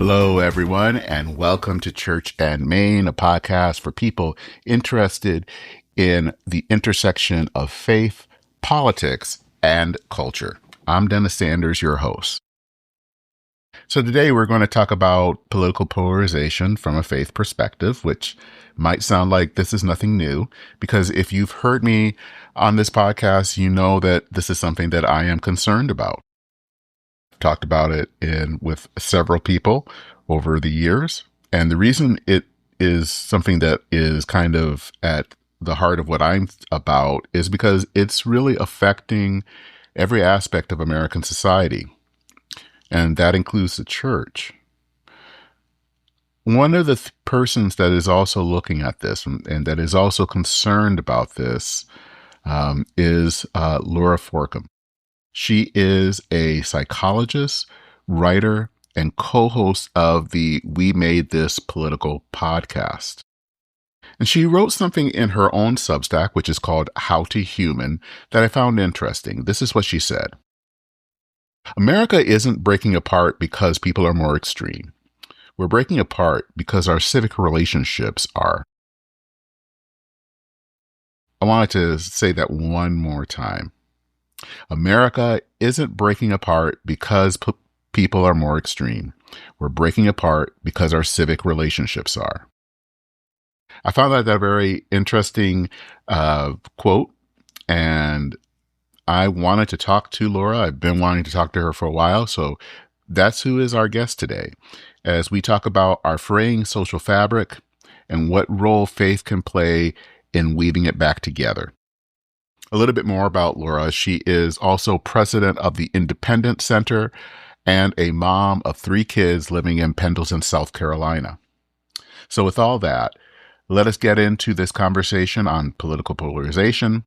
Hello, everyone, and welcome to Church and Main, a podcast for people interested in the intersection of faith, politics, and culture. I'm Dennis Sanders, your host. So today we're going to talk about political polarization from a faith perspective, which might sound like this is nothing new, because if you've heard me on this podcast, you know that this is something that I am concerned about. I've talked about it with several people over the years, and the reason it is something that is kind of at the heart of what I'm about is because it's really affecting every aspect of American society. And that includes the church. One of the persons that is also looking at this and that is also concerned about this is Lura Forcum. She is a psychologist, writer, and co-host of the We Made This Political podcast. And she wrote something in her own Substack, which is called How to Human, that I found interesting. This is what she said. America isn't breaking apart because people are more extreme. We're breaking apart because our civic relationships are. I wanted to say that one more time. America isn't breaking apart because people are more extreme. We're breaking apart because our civic relationships are. I found that a very interesting quote, and I wanted to talk to Lura. I've been wanting to talk to her for a while, so that's who is our guest today, as we talk about our fraying social fabric and what role faith can play in weaving it back together. A little bit more about Lura. She is also president of the Independent Center and a mom of 3 kids living in Pendleton, South Carolina. So with all that, let us get into this conversation on political polarization,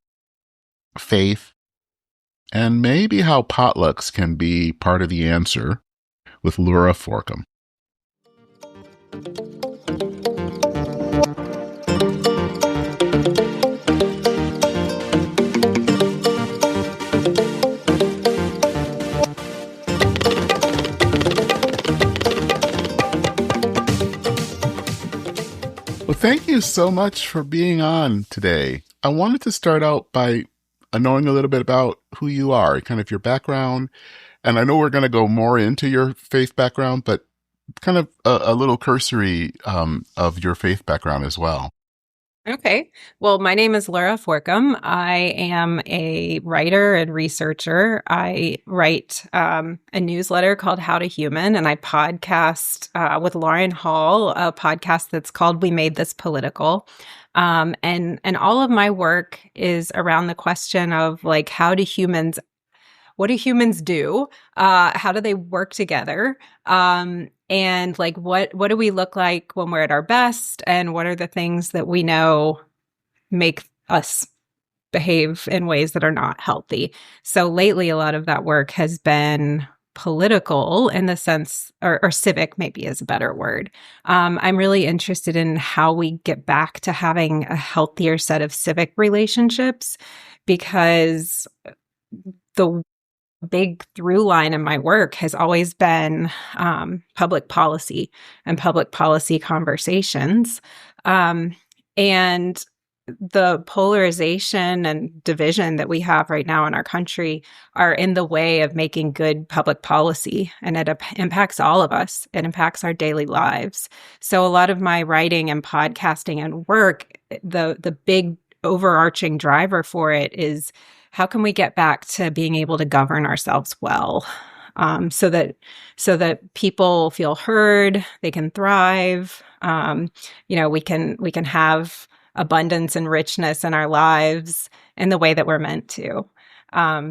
faith, and maybe how potlucks can be part of the answer with Lura Forcum. Well, thank you so much for being on today. I wanted to start out by knowing a little bit about who you are, kind of your background. And I know we're going to go more into your faith background, but kind of a little cursory of your faith background as well. Okay. Well, my name is Lura Forcum. I am a writer and researcher. I write a newsletter called How to Human, and I podcast with Lauren Hall, a podcast that's called We Made This Political. And all of my work is around the question of like, what do humans do? How do they work together? And like, what do we look like when we're at our best? And what are the things that we know make us behave in ways that are not healthy? So lately, a lot of that work has been political in the sense, or civic maybe is a better word. I'm really interested in how we get back to having a healthier set of civic relationships, because the big through line in my work has always been public policy and public policy conversations. And the polarization and division that we have right now in our country are in the way of making good public policy. And it impacts all of us. It impacts our daily lives. So a lot of my writing and podcasting and work, the big overarching driver for it is, how can we get back to being able to govern ourselves well, so that people feel heard, they can thrive, we can have abundance and richness in our lives in the way that we're meant to.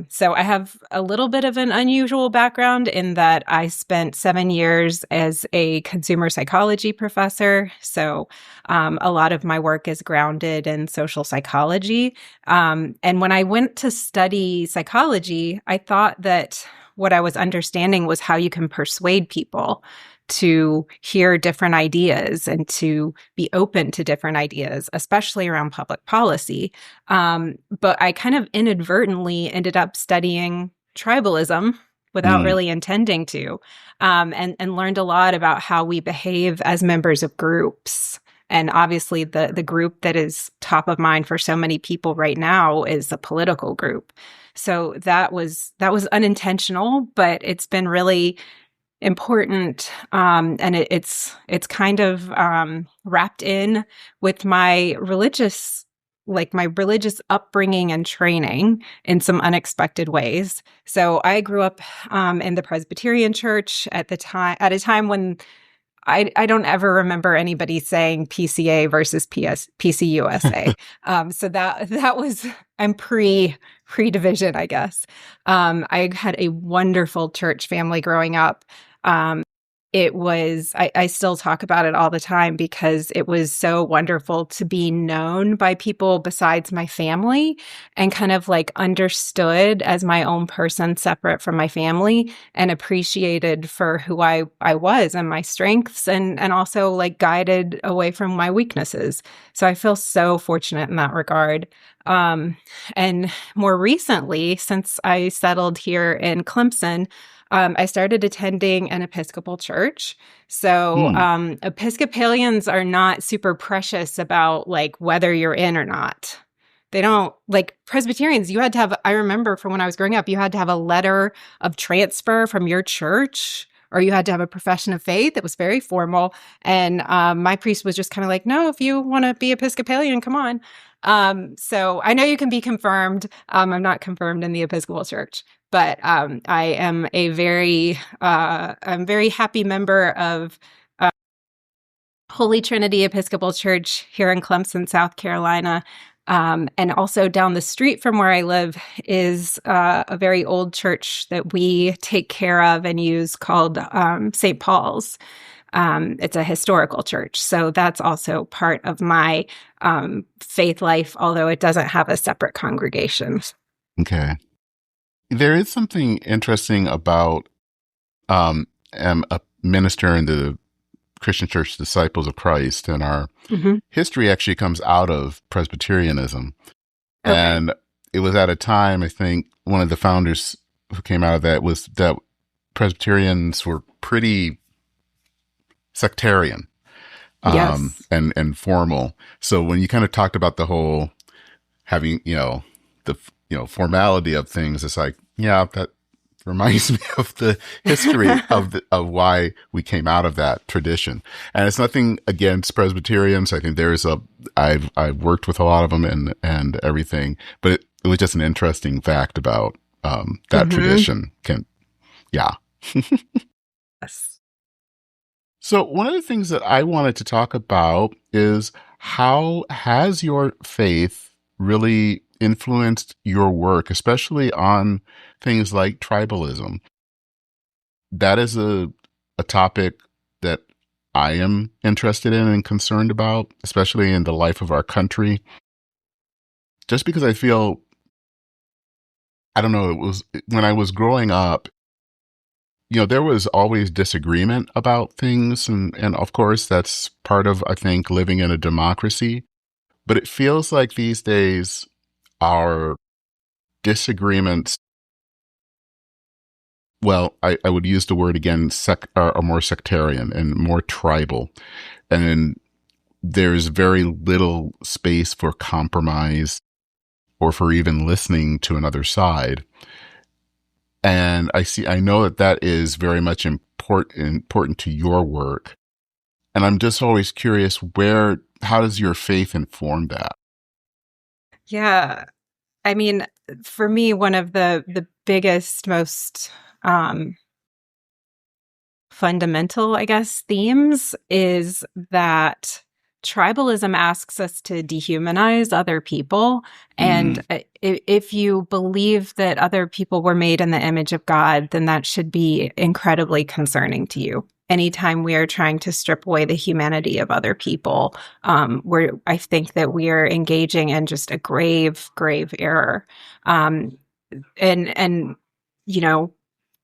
So I have a little bit of an unusual background in that I spent 7 years as a consumer psychology professor. So a lot of my work is grounded in social psychology. And when I went to study psychology, I thought that what I was understanding was how you can persuade people to hear different ideas and to be open to different ideas, especially around public policy. But I kind of inadvertently ended up studying tribalism without Mm. really intending to, and learned a lot about how we behave as members of groups. And obviously, the group that is top of mind for so many people right now is a political group. So that was unintentional, but it's been really important, and it's kind of wrapped in with my religious upbringing and training in some unexpected ways. So I grew up in the Presbyterian Church at a time when I don't ever remember anybody saying PCA versus PCUSA. So that was, I'm pre-division, I guess. I had a wonderful church family growing up. I still talk about it all the time because it was so wonderful to be known by people besides my family and kind of like understood as my own person separate from my family and appreciated for who I was and my strengths, and also like guided away from my weaknesses. So I feel so fortunate in that regard. And more recently, since I settled here in Clemson, I started attending an Episcopal church. So Mm. Episcopalians are not super precious about like whether you're in or not. They don't like Presbyterians. You had to have, I remember from when I was growing up, you had to have a letter of transfer from your church, or you had to have a profession of faith. It was very formal. And my priest was just kind of like, no, if you want to be Episcopalian, come on. So I know you can be confirmed. I'm not confirmed in the Episcopal Church, but I am I'm very happy member of Holy Trinity Episcopal Church here in Clemson, South Carolina. And also down the street from where I live is a very old church that we take care of and use called St. Paul's. It's a historical church. So that's also part of my faith life, although it doesn't have a separate congregation. Okay. There is something interesting about I'm a minister in the Christian Church Disciples of Christ, and our history actually comes out of Presbyterianism. Okay. And it was at a time, I think, one of the founders who came out of that was that Presbyterians were pretty sectarian, Yes. and formal. So when you kind of talked about the whole having, the formality of things, it's like, yeah, that reminds me of the history of why we came out of that tradition. And it's nothing against Presbyterians. I think I've worked with a lot of them and everything, but it was just an interesting fact about that tradition. Yeah. Yes. So one of the things that I wanted to talk about is how has your faith really influenced your work, especially on things like tribalism? That is a topic that I am interested in and concerned about, especially in the life of our country. Just because I feel, I don't know, it was when I was growing up, there was always disagreement about things. And of course, that's part of, I think, living in a democracy. But it feels like these days our disagreements, well, I would use the word again, are more sectarian and more tribal. And there's very little space for compromise or for even listening to another side. And I know that is very much important to your work. And I'm just always curious, how does your faith inform that? Yeah. I mean, for me, one of the biggest, most fundamental, I guess, themes is that tribalism asks us to dehumanize other people. And if you believe that other people were made in the image of God, then that should be incredibly concerning to you. Anytime we are trying to strip away the humanity of other people, I think that we are engaging in just a grave, grave error. And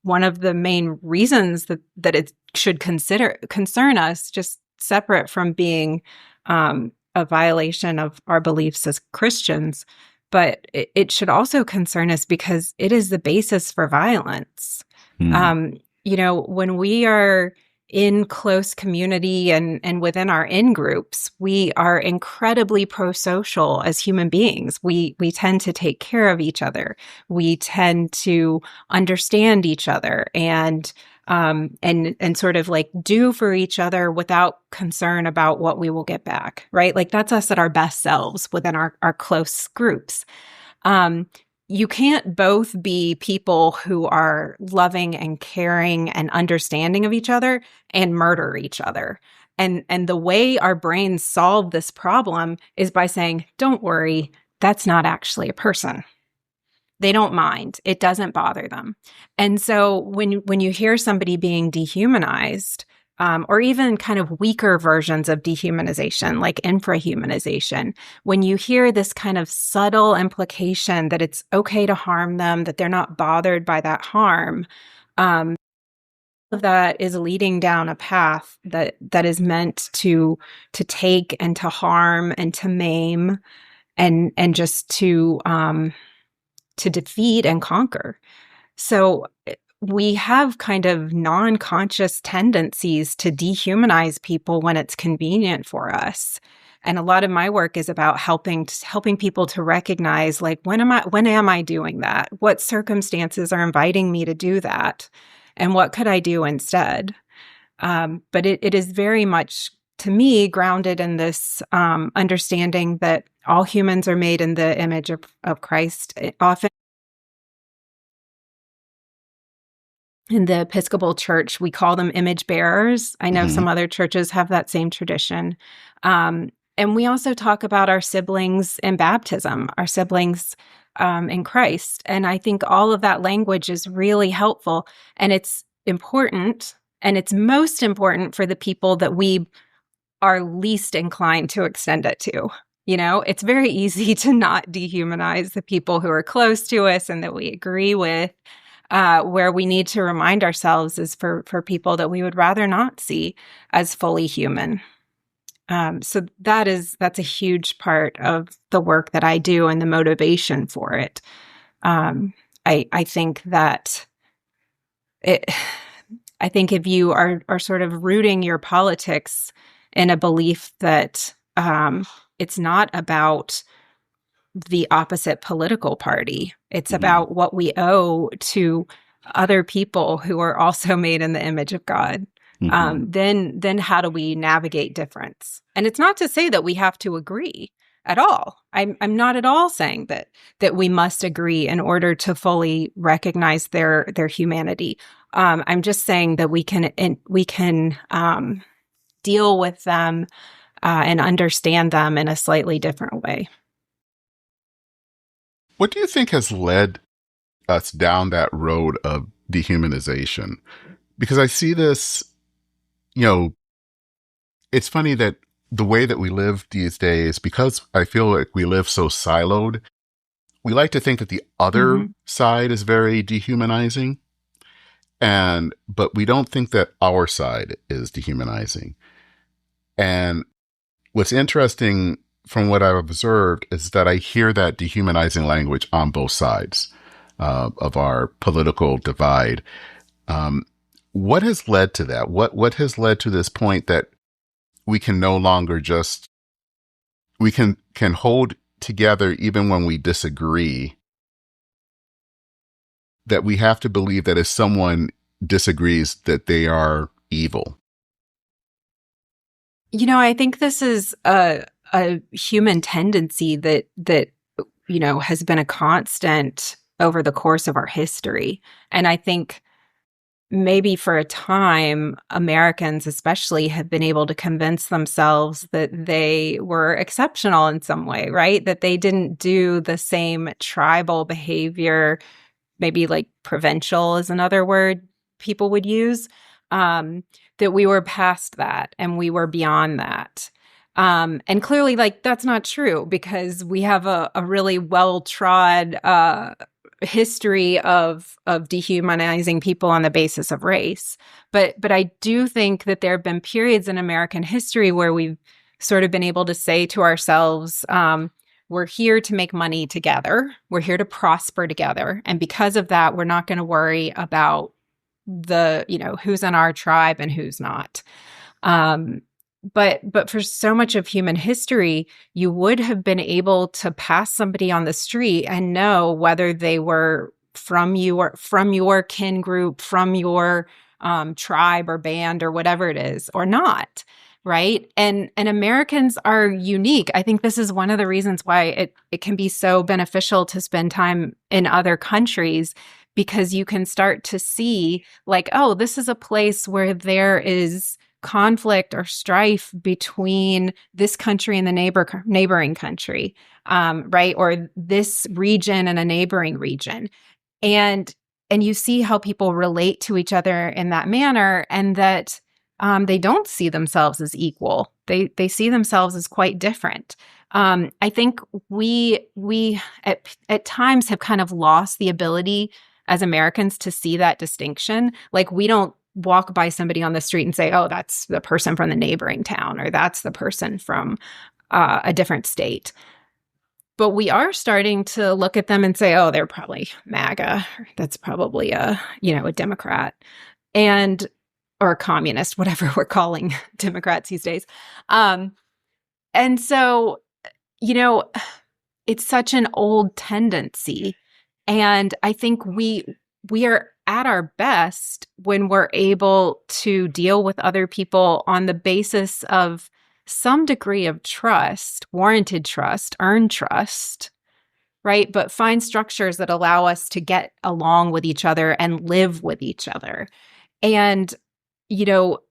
one of the main reasons that it should concern us, just separate from being a violation of our beliefs as Christians, but it should also concern us because it is the basis for violence. Hmm. When we are in close community and within our in-groups, we are incredibly pro-social as human beings. We tend to take care of each other. We tend to understand each other and sort of like do for each other without concern about what we will get back, right? Like that's us at our best selves within our close groups. You can't both be people who are loving and caring and understanding of each other and murder each other. And the way our brains solve this problem is by saying, don't worry, that's not actually a person. They don't mind. It doesn't bother them. And so when you hear somebody being dehumanized, or even kind of weaker versions of dehumanization, like infrahumanization, when you hear this kind of subtle implication that it's okay to harm them, that they're not bothered by that harm, that is leading down a path that is meant to take and to harm and to maim and just to defeat and conquer. So we have kind of non-conscious tendencies to dehumanize people when it's convenient for us. And a lot of my work is about helping people to recognize, like, when am I doing that? What circumstances are inviting me to do that? And what could I do instead? But it is very much, to me, grounded in this understanding that all humans are made in the image of Christ. Often in the Episcopal Church, we call them image bearers. I know some other churches have that same tradition. And we also talk about our siblings in baptism, our siblings in Christ. And I think all of that language is really helpful. And it's important. And it's most important for the people that we are least inclined to extend it to. It's very easy to not dehumanize the people who are close to us and that we agree with. Where we need to remind ourselves is for people that we would rather not see as fully human. So that's a huge part of the work that I do and the motivation for it. I think that I think if you are sort of rooting your politics in a belief that it's not about the opposite political party, it's about what we owe to other people who are also made in the image of God. Then how do we navigate difference? And it's not to say that we have to agree at all. I'm not at all saying that we must agree in order to fully recognize their humanity. I'm just saying that we can deal with them and understand them in a slightly different way. What do you think has led us down that road of dehumanization? Because I see this, it's funny that the way that we live these days, because I feel like we live so siloed, we like to think that the other side is very dehumanizing. But we don't think that our side is dehumanizing. And what's interesting from what I've observed is that I hear that dehumanizing language on both sides of our political divide. What has led to that? What has led to this point that we can no longer we can hold together even when we disagree, that we have to believe that if someone disagrees that they are evil? I think this is a human tendency that has been a constant over the course of our history. And I think maybe for a time, Americans especially have been able to convince themselves that they were exceptional in some way, right? That they didn't do the same tribal behavior, maybe like provincial is another word people would use, that we were past that and we were beyond that. And clearly, like, that's not true because we have a really well-trod history of dehumanizing people on the basis of race. But I do think that there have been periods in American history where we've sort of been able to say to ourselves, we're here to make money together. We're here to prosper together. And because of that, we're not going to worry about who's in our tribe and who's not. But for so much of human history, you would have been able to pass somebody on the street and know whether they were from your kin group, from your tribe or band or whatever it is, or not. Right. And Americans are unique. I think this is one of the reasons why it can be so beneficial to spend time in other countries, because you can start to see like, oh, this is a place where there is conflict or strife between this country and the neighboring country, right? Or this region and a neighboring region. And you see how people relate to each other in that manner, and that they don't see themselves as equal. They see themselves as quite different. I think we at times have kind of lost the ability as Americans to see that distinction. Like, we don't walk by somebody on the street and say, oh, that's the person from the neighboring town, or that's the person from a different state. But we are starting to look at them and say, oh, they're probably MAGA. That's probably a Democrat, or a communist, whatever we're calling Democrats these days. And so, it's such an old tendency. And I think we are at our best when we're able to deal with other people on the basis of some degree of trust, warranted trust, earned trust, right? But find structures that allow us to get along with each other and live with each other. And,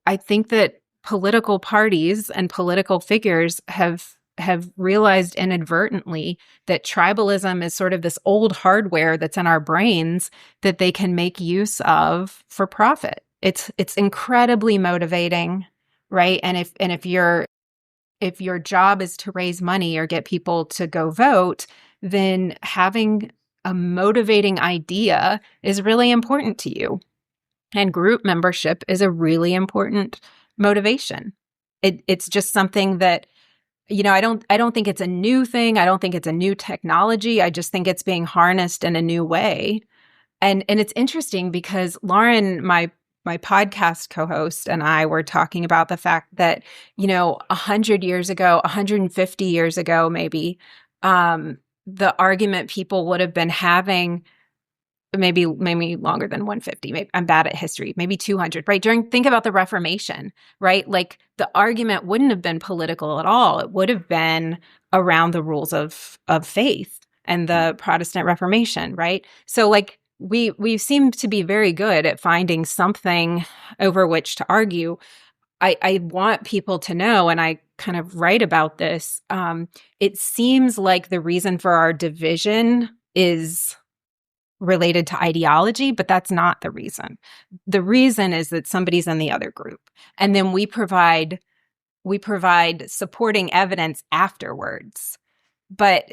I think that political parties and political figures have realized inadvertently that tribalism is sort of this old hardware that's in our brains that they can make use of for profit. It's incredibly motivating, right? And if your job is to raise money or get people to go vote, then having a motivating idea is really important to you. And group membership is a really important motivation. It's just something that, I don't think it's a new thing. I don't think it's a new technology. I just think it's being harnessed in a new way. And it's interesting because Lauren, my podcast co-host, and I were talking about the fact that, 100 years ago, 150 years ago, maybe, the argument people would have been having, maybe longer than 150. Maybe I'm bad at history. Maybe 200, right? Think about the Reformation, right? Like, the argument wouldn't have been political at all. It would have been around the rules of faith and the Protestant Reformation, right? So, like, we seem to be very good at finding something over which to argue. I want people to know, and I kind of write about this. It seems like the reason for our division is related to ideology, but that's not the reason. The reason is that somebody's in the other group. And then we provide supporting evidence afterwards. But,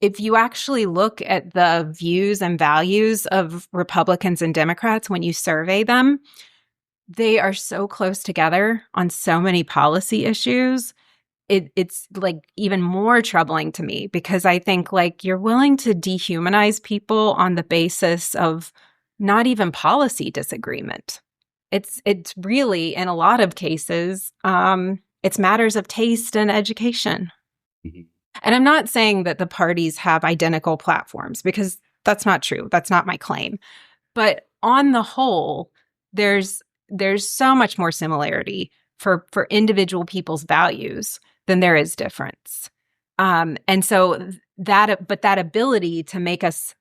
if you actually look at the views and values of Republicans and Democrats, when you survey them, they are so close together on so many policy issues. It's like even more troubling to me, because I think, like, you're willing to dehumanize people on the basis of not even policy disagreement. It's really, in a lot of cases, it's matters of taste and education. Mm-hmm. And I'm not saying that the parties have identical platforms, because that's not true. That's not my claim. But on the whole, there's so much more similarity for individual people's values than there is difference. And so that ability to make us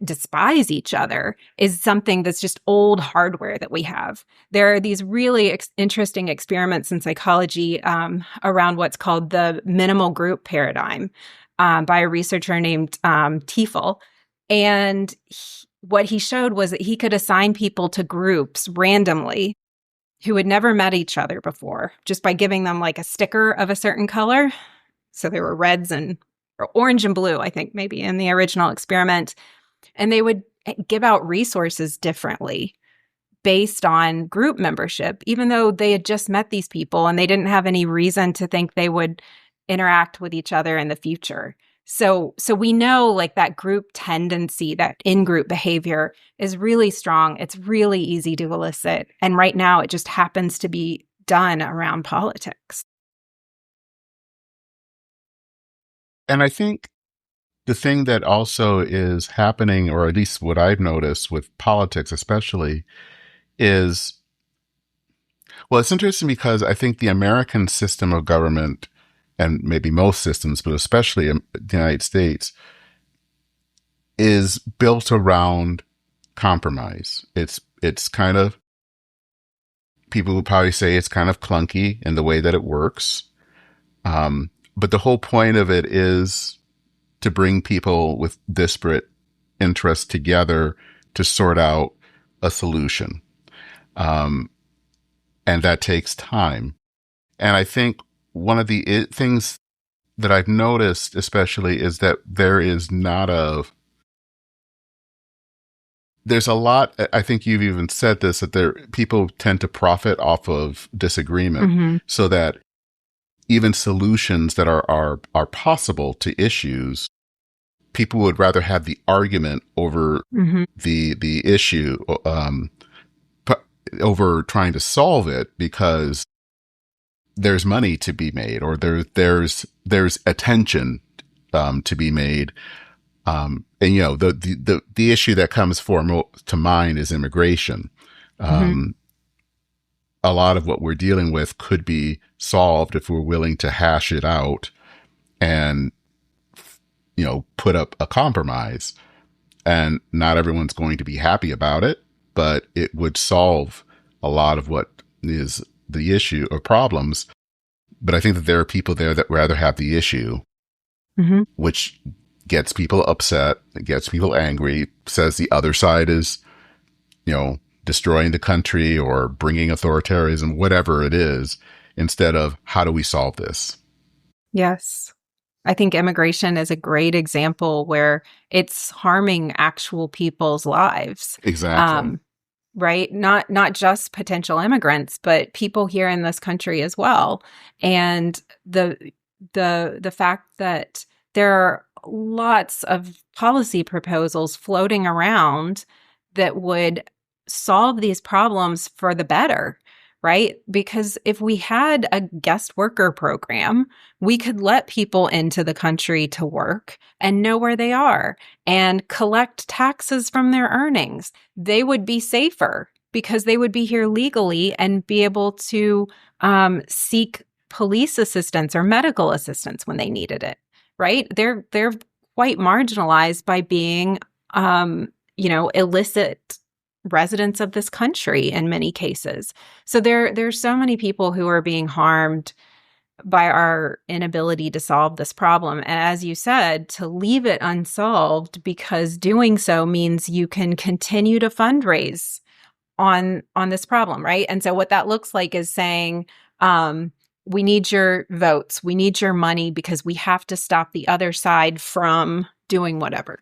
despise each other is something that's just old hardware that we have. There are these really interesting experiments in psychology around what's called the minimal group paradigm by a researcher named Tiefel. And what he showed was that he could assign people to groups randomly who had never met each other before, just by giving them like a sticker of a certain color. So there were reds or orange and blue, I think, maybe in the original experiment. And they would give out resources differently based on group membership, even though they had just met these people and they didn't have any reason to think they would interact with each other in the future. So we know like that group tendency, that in-group behavior is really strong. It's really easy to elicit. And right now it just happens to be done around politics. And I think the thing that also is happening, or at least what I've noticed with politics especially, is, well, it's interesting because I think the American system of government, and maybe most systems, but especially in the United States, is built around compromise. It's kind of, people would probably say it's kind of clunky in the way that it works. But the whole point of it is to bring people with disparate interests together to sort out a solution. And that takes time. And I think one of the things that I've noticed especially is that there's a lot, I think you've even said this, that people tend to profit off of disagreement, so that even solutions that are possible to issues, people would rather have the argument over the issue, over trying to solve it, because there's money to be made, or there's attention to be made. And the issue that comes to mind is immigration. A lot of what we're dealing with could be solved if we're willing to hash it out and put up a compromise. And not everyone's going to be happy about it, but it would solve a lot of what is the issue or problems. But I think that there are people there that rather have the issue, which gets people upset, gets people angry, says the other side is, destroying the country or bringing authoritarianism, whatever it is, instead of how do we solve this? Yes. I think immigration is a great example where it's harming actual people's lives. Exactly. Right? Not just potential immigrants, but people here in this country as well. And the fact that there are lots of policy proposals floating around that would solve these problems for the better, right? Because if we had a guest worker program, we could let people into the country to work and know where they are and collect taxes from their earnings. They would be safer because they would be here legally and be able to seek police assistance or medical assistance when they needed it, right? They're quite marginalized by being, illicit residents of this country in many cases. So there's so many people who are being harmed by our inability to solve this problem. And as you said, to leave it unsolved, because doing so means you can continue to fundraise on this problem, right? And so what that looks like is saying, we need your votes, we need your money, because we have to stop the other side from doing whatever,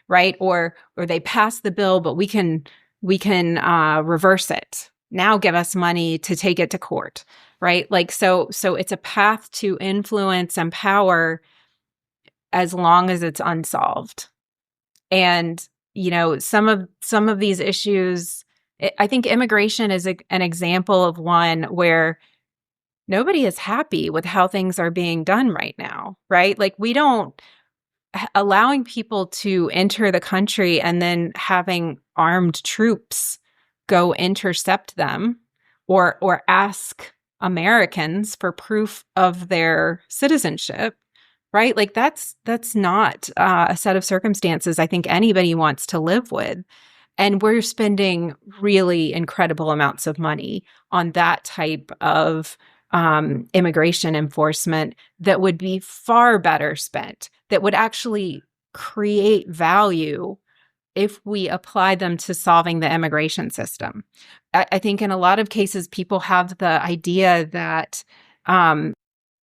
right? Or they pass the bill, but we can reverse it. Now give us money to take it to court, right? Like, so it's a path to influence and power as long as it's unsolved. And, some of these issues, I think immigration is an example of one where nobody is happy with how things are being done right now, right? Like, allowing people to enter the country and then having armed troops go intercept them or ask Americans for proof of their citizenship, right? Like that's not a set of circumstances I think anybody wants to live with. And we're spending really incredible amounts of money on that type of immigration enforcement that would be far better spent, that would actually create value if we apply them to solving the immigration system. I think in a lot of cases, people have the idea that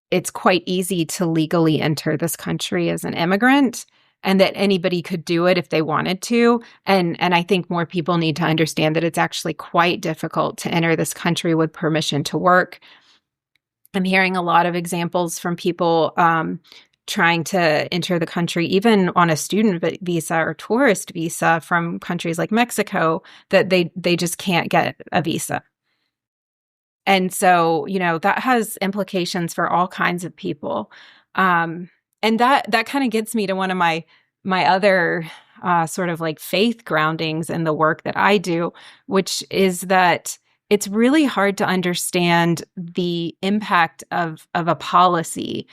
it's quite easy to legally enter this country as an immigrant, and that anybody could do it if they wanted to. And I think more people need to understand that it's actually quite difficult to enter this country with permission to work. I'm hearing a lot of examples from people trying to enter the country, even on a student visa or tourist visa from countries like Mexico, that they just can't get a visa. And so, that has implications for all kinds of people. And that kind of gets me to one of my other sort of like faith groundings in the work that I do, which is that it's really hard to understand the impact of a policy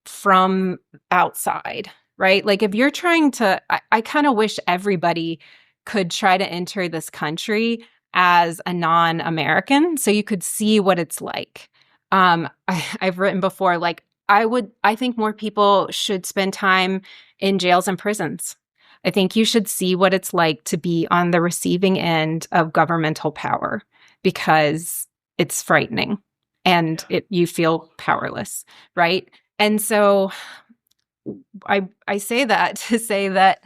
from outside, right? Like if you're trying to, I kind of wish everybody could try to enter this country as a non-American so you could see what it's like. I've written before, like I think more people should spend time in jails and prisons. I think you should see what it's like to be on the receiving end of governmental power, because it's frightening and you feel powerless, right? And so I say that to say that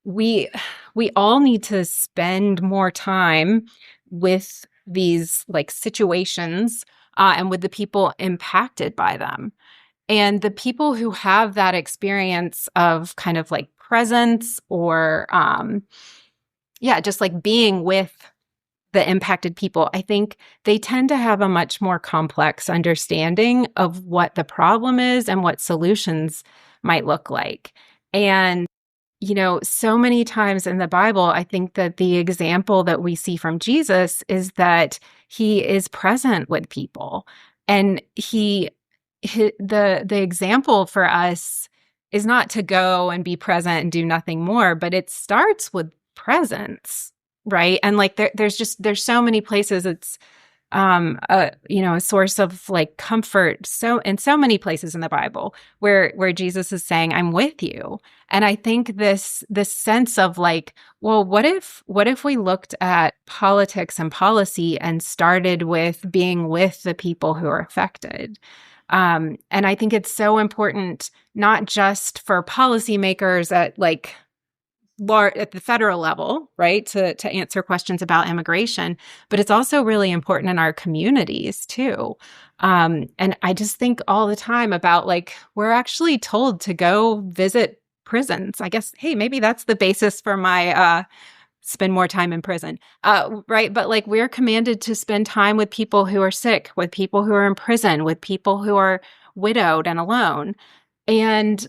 we all need to spend more time with these like situations and with the people impacted by them. And the people who have that experience of kind of like presence or just like being with the impacted people, I think they tend to have a much more complex understanding of what the problem is and what solutions might look like. And, so many times in the Bible, I think that the example that we see from Jesus is that he is present with people. And the example for us is not to go and be present and do nothing more, but it starts with presence. Right. And like there's so many places it's a source of like comfort. So in so many places in the Bible where Jesus is saying, I'm with you. And I think this sense of like, well, what if we looked at politics and policy and started with being with the people who are affected? And I think it's so important, not just for policymakers at the federal level, right, to answer questions about immigration, but it's also really important in our communities too. And I just think all the time about like, we're actually told to go visit prisons. I guess, hey, maybe that's the basis for my spend more time in prison, right? But like we're commanded to spend time with people who are sick, with people who are in prison, with people who are widowed and alone. And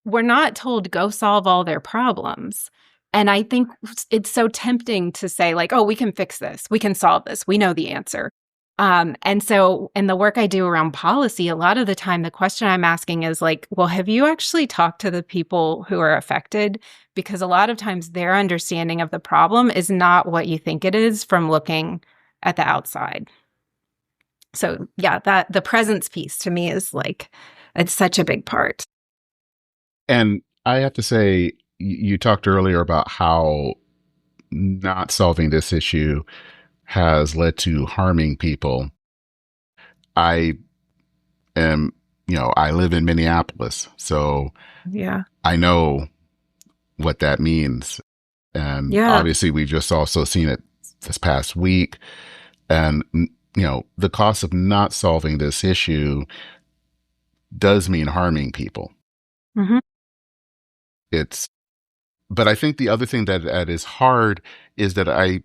we're not told go solve all their problems. And I think it's so tempting to say like, oh, we can fix this. We can solve this. We know the answer. And so in the work I do around policy, a lot of the time, the question I'm asking is like, well, have you actually talked to the people who are affected? Because a lot of times their understanding of the problem is not what you think it is from looking at the outside. So yeah, that the presence piece to me is like, it's such a big part. And I have to say, you talked earlier about how not solving this issue has led to harming people. I live in Minneapolis, so yeah, I know what that means. And obviously we've just also seen it this past week. And, the cost of not solving this issue does mean harming people. Mm-hmm. But I think the other thing that is hard is that I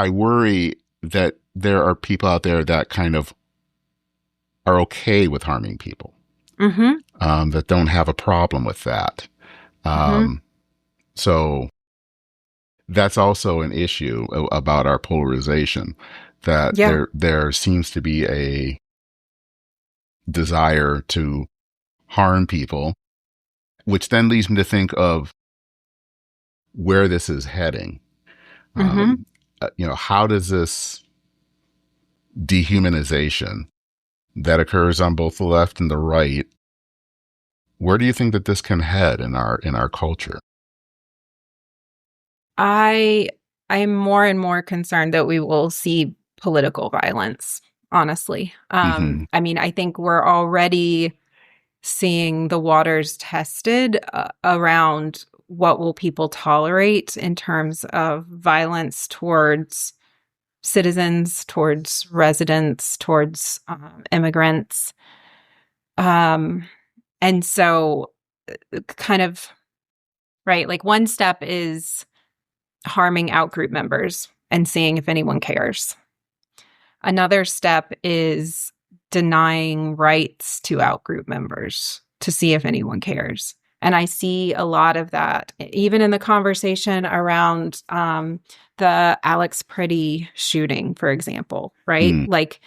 worry that there are people out there that kind of are okay with harming people, that don't have a problem with that. So that's also an issue about our polarization, that there seems to be a desire to harm people, which then leads me to think of where this is heading. How does this dehumanization that occurs on both the left and the right, where do you think that this can head in our culture? I am more and more concerned that we will see political violence, honestly. I mean, I think we're already seeing the waters tested around what will people tolerate in terms of violence towards citizens, towards residents, towards immigrants. And so kind of, right, like one step is harming outgroup members and seeing if anyone cares. Another step is denying rights to outgroup members to see if anyone cares. And I see a lot of that, even in the conversation around the Alex Pretty shooting, for example, right? Mm. Like,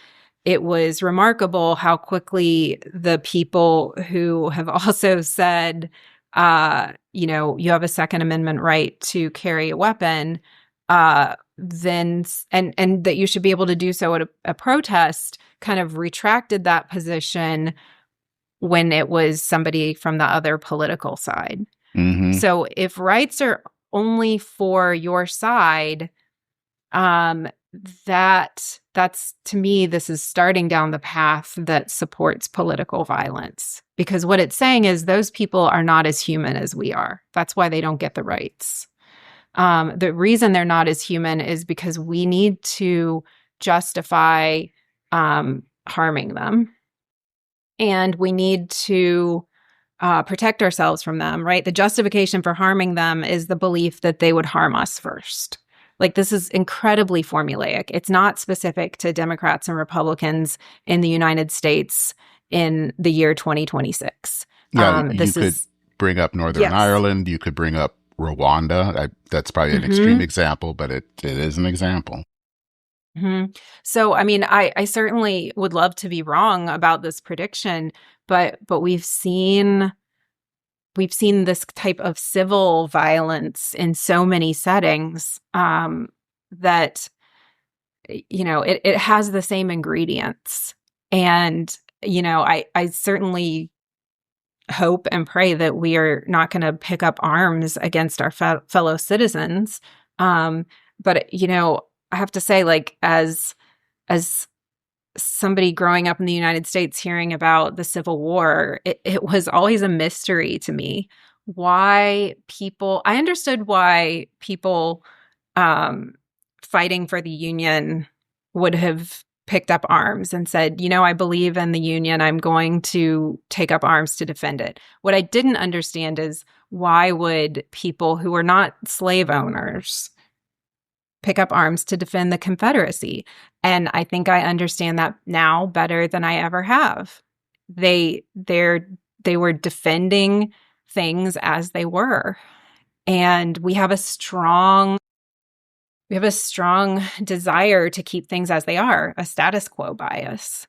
it was remarkable how quickly the people who have also said, you have a Second Amendment right to carry a weapon, then and that you should be able to do so at a protest, kind of retracted that position when it was somebody from the other political side. Mm-hmm. So if rights are only for your side, that's to me, this is starting down the path that supports political violence, because what it's saying is those people are not as human as we are. That's why they don't get the rights. The reason they're not as human is because we need to justify harming them, and we need to protect ourselves from them, right? The justification for harming them is the belief that they would harm us first. Like, this is incredibly formulaic. It's not specific to Democrats and Republicans in the United States in the year 2026. Yeah, you could bring up Northern Ireland. You could bring up Rwanda. That's probably an extreme example, but it is an example. Mm-hmm. So, I mean, I certainly would love to be wrong about this prediction, but we've seen this type of civil violence in so many settings that, it has the same ingredients. And, I certainly hope and pray that we are not going to pick up arms against our fellow citizens. But, I have to say, like, as somebody growing up in the United States hearing about the Civil War, it was always a mystery to me I understood why people fighting for the Union would have picked up arms and said, I believe in the Union, I'm going to take up arms to defend it. What I didn't understand is, why would people who are not slave owners pick up arms to defend the Confederacy? And I think I understand that now better than I ever have. They were defending things as they were. And we have a strong desire to keep things as they are, a status quo bias.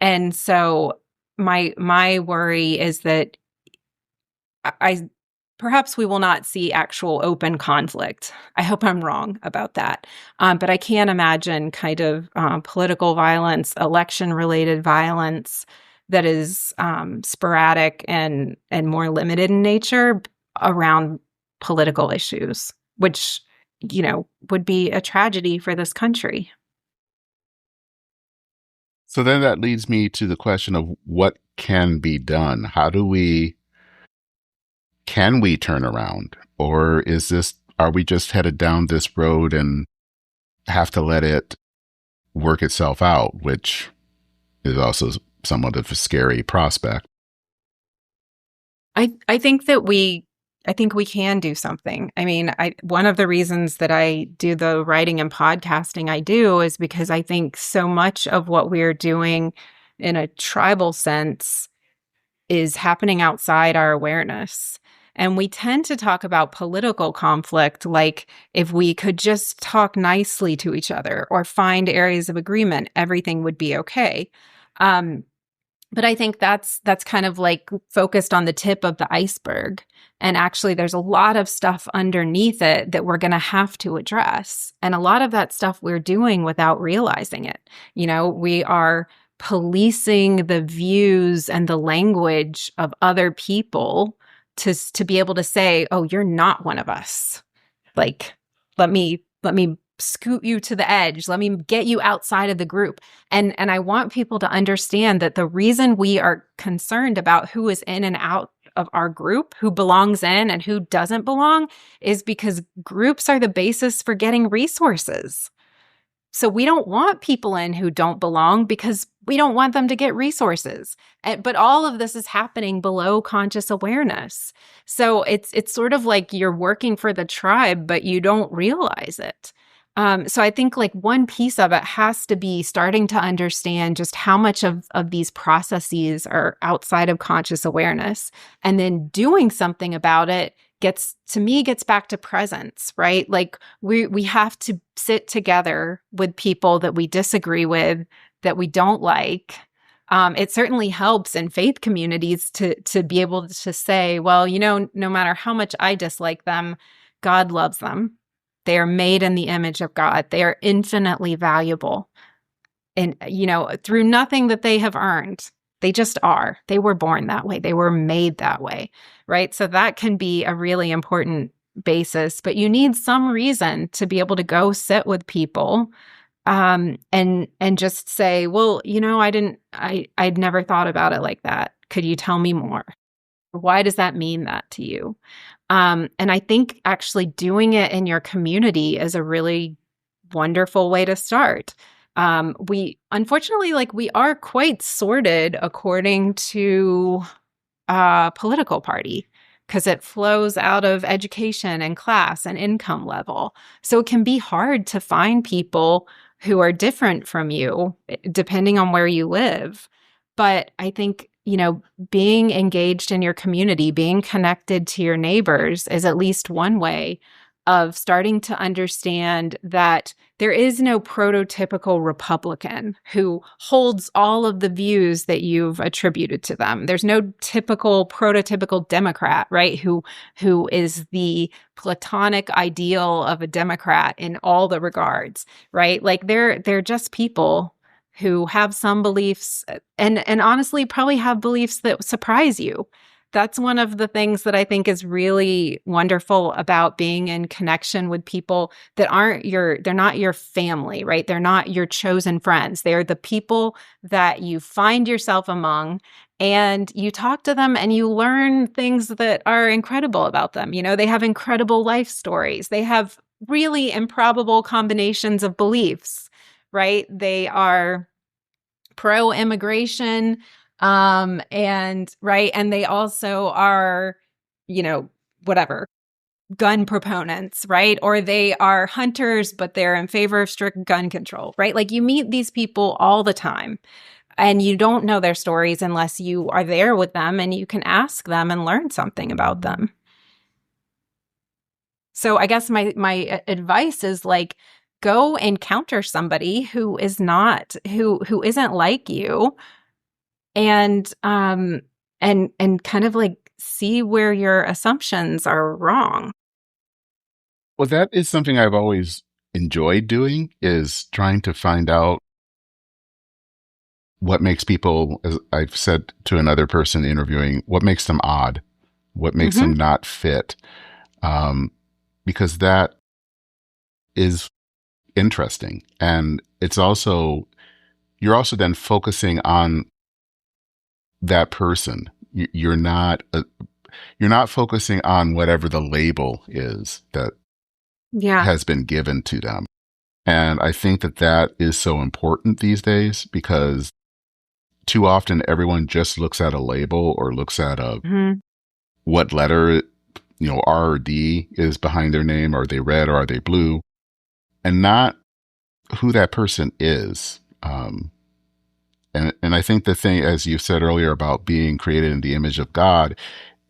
And so my worry is that perhaps we will not see actual open conflict. I hope I'm wrong about that. But I can imagine kind of political violence, election-related violence that is sporadic and more limited in nature around political issues, which, would be a tragedy for this country. So then that leads me to the question of what can be done. Can we turn around? Or are we just headed down this road and have to let it work itself out, which is also somewhat of a scary prospect? I think we can do something. I mean, one of the reasons that I do the writing and podcasting I do is because I think so much of what we're doing in a tribal sense is happening outside our awareness. And we tend to talk about political conflict like if we could just talk nicely to each other or find areas of agreement, everything would be okay. But I think that's kind of like focused on the tip of the iceberg. And actually, there's a lot of stuff underneath it that we're going to have to address. And a lot of that stuff we're doing without realizing it. We are policing the views and the language of other people to be able to say, oh, you're not one of us. Like, let me scoot you to the edge. Let me get you outside of the group. And I want people to understand that the reason we are concerned about who is in and out of our group, who belongs in and who doesn't belong, is because groups are the basis for getting resources. So we don't want people in who don't belong because We don't want them to get resources. But all of this is happening below conscious awareness. So it's sort of like you're working for the tribe, but you don't realize it. So I think like one piece of it has to be starting to understand just how much of these processes are outside of conscious awareness, and then doing something about it gets back to presence, right? Like we have to sit together with people that we disagree with, that we don't like. It certainly helps in faith communities to be able to say, well, no matter how much I dislike them, God loves them. They are made in the image of God. They are infinitely valuable. And, through nothing that they have earned, they just are. They were born that way. They were made that way, right? So that can be a really important basis, but you need some reason to be able to go sit with people and just say, well, I'd never thought about it like that. Could you tell me more? Why does that mean that to you? And I think actually doing it in your community is a really wonderful way to start. We unfortunately, we are quite sorted according to political party, because it flows out of education and class and income level. So it can be hard to find people who are different from you, depending on where you live. But I think, being engaged in your community, being connected to your neighbors is at least one way of starting to understand that there is no prototypical Republican who holds all of the views that you've attributed to them. There's no prototypical Democrat, right? Who is the platonic ideal of a Democrat in all the regards, right? Like they're just people who have some beliefs and honestly probably have beliefs that surprise you. That's one of the things that I think is really wonderful about being in connection with people that they're not your family, right? They're not your chosen friends. They're the people that you find yourself among, and you talk to them and you learn things that are incredible about them. They have incredible life stories. They have really improbable combinations of beliefs, right? They are pro-immigration, and they also are, whatever, gun proponents, right? Or they are hunters, but they're in favor of strict gun control, right? Like you meet these people all the time, and you don't know their stories unless you are there with them and you can ask them and learn something about them. So I guess my advice is go encounter somebody who isn't like you, and kind of see where your assumptions are wrong. Well, that is something I've always enjoyed doing, is trying to find out what makes people, as I've said to another person interviewing, what makes them odd, what makes them not fit, because that is interesting. And it's also, you're also then focusing on that person. You're not focusing on whatever the label is that has been given to them. And I think that is so important these days, because too often everyone just looks at a label or looks at what letter, R or D is behind their name. Are they red or are they blue? And not who that person is. And I think the thing, as you said earlier, about being created in the image of God,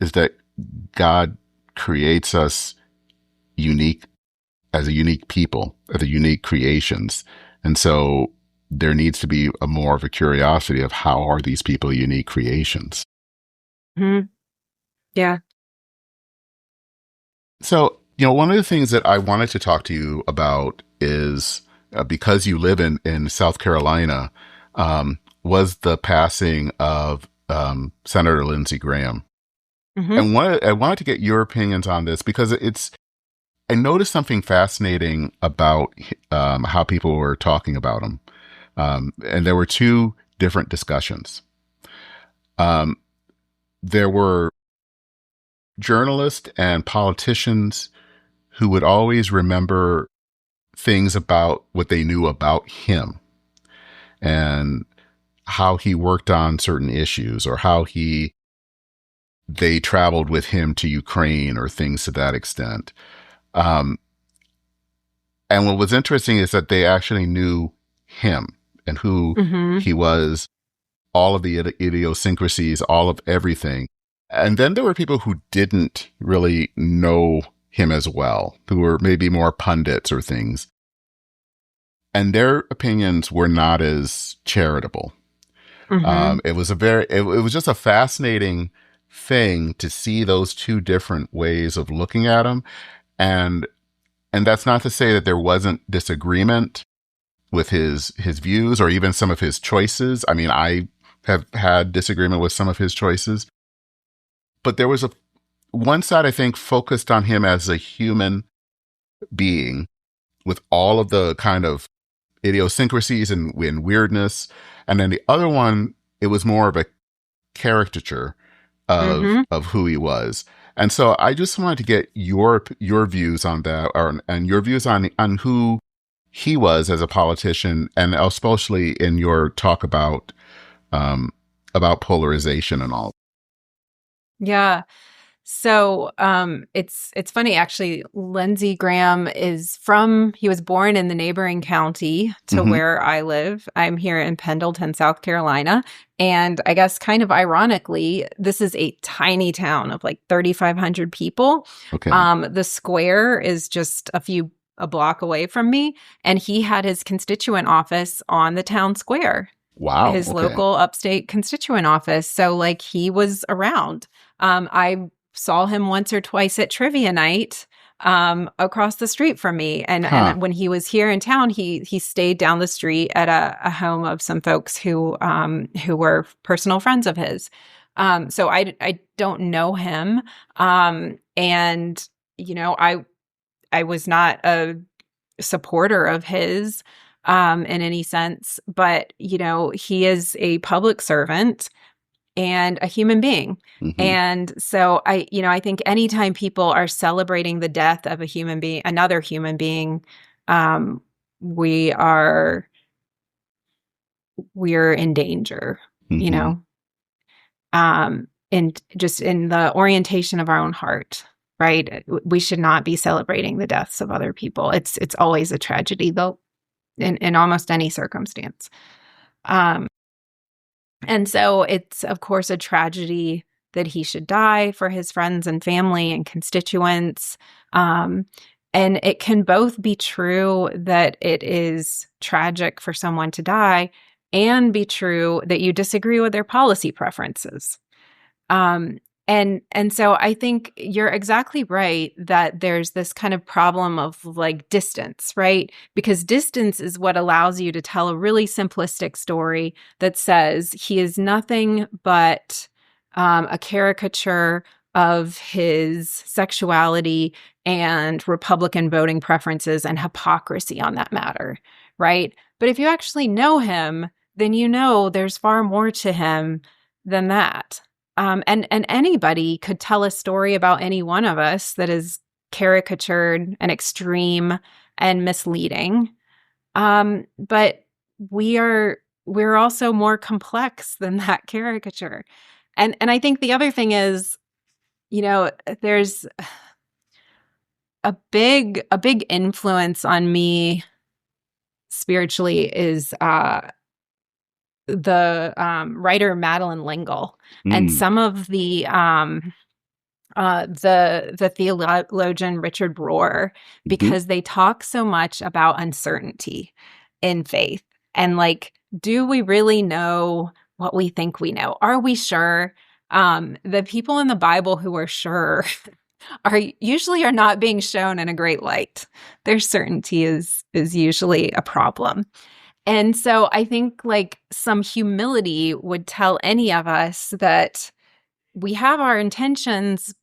is that God creates us unique, as a unique people, as a unique creations. And so there needs to be more of a curiosity of how are these people unique creations. Mm-hmm. Yeah. So, one of the things that I wanted to talk to you about is, because you live in South Carolina, was the passing of Senator Lindsey Graham. And I wanted to get your opinions on this, because I noticed something fascinating about how people were talking about him. And there were two different discussions. There were journalists and politicians who would always remember things about what they knew about him. And how he worked on certain issues, or how they traveled with him to Ukraine, or things to that extent. Um, and what was interesting is that they actually knew him and who Mm-hmm. he was, all of the idiosyncrasies, all of everything. And then there were people who didn't really know him as well, who were maybe more pundits or things. And their opinions were not as charitable. Mm-hmm. It was just a fascinating thing to see those two different ways of looking at him. And that's not to say that there wasn't disagreement with his views, or even some of his choices. I mean, I have had disagreement with some of his choices, but there was one side, I think, focused on him as a human being with all of the kind of idiosyncrasies and weirdness. And then the other one, it was more of a caricature Mm-hmm. of who he was. And so I just wanted to get your views on that, and your views on who he was as a politician, and especially in your talk about polarization and all. Yeah. So it's funny actually. Lindsey Graham he was born in the neighboring county to Mm-hmm. where I live. I'm here in Pendleton, South Carolina. And I guess kind of ironically, this is a tiny town of like 3,500 people. Okay. The square is just a block away from me. And he had his constituent office on the town square, Wow. his Okay. local upstate constituent office. So like he was around. I saw him once or twice at trivia night across the street from me. Huh. And when he was here in town, he stayed down the street at a home of some folks who were personal friends of his. So I don't know him. And you know, I was not a supporter of his in any sense, but you know, he is a public servant and a human being. Mm-hmm. And so I think anytime people are celebrating the death of a human being, another human being, um, we are we're in danger, you Mm-hmm. know, and just in the orientation of our own heart, right? We should not be celebrating the deaths of other people. It's always a tragedy, though, in almost any circumstance. Um, And so it's, of course, a tragedy that he should die for his friends and family and constituents. And it can both be true that it is tragic for someone to die and be true that you disagree with their policy preferences. Um, and so I think you're exactly right that there's this kind of problem of like distance, right? Because distance is what allows you to tell a really simplistic story that says he is nothing but a caricature of his sexuality and Republican voting preferences and hypocrisy on that matter, right? But if you actually know him, then you know there's far more to him than that. And anybody could tell a story about any one of us that is caricatured and extreme and misleading. But we're also more complex than that caricature. And I think the other thing is, you know, there's a big influence on me spiritually is the writer Madeline L'Engle, and Mm. some of the theologian Richard Rohr, Mm-hmm. because they talk so much about uncertainty in faith. And like, do we really know what we think we know? Are we sure? The people in the Bible who are sure are not being shown in a great light. Their certainty is usually a problem. And so I think like some humility would tell any of us that we have our intentions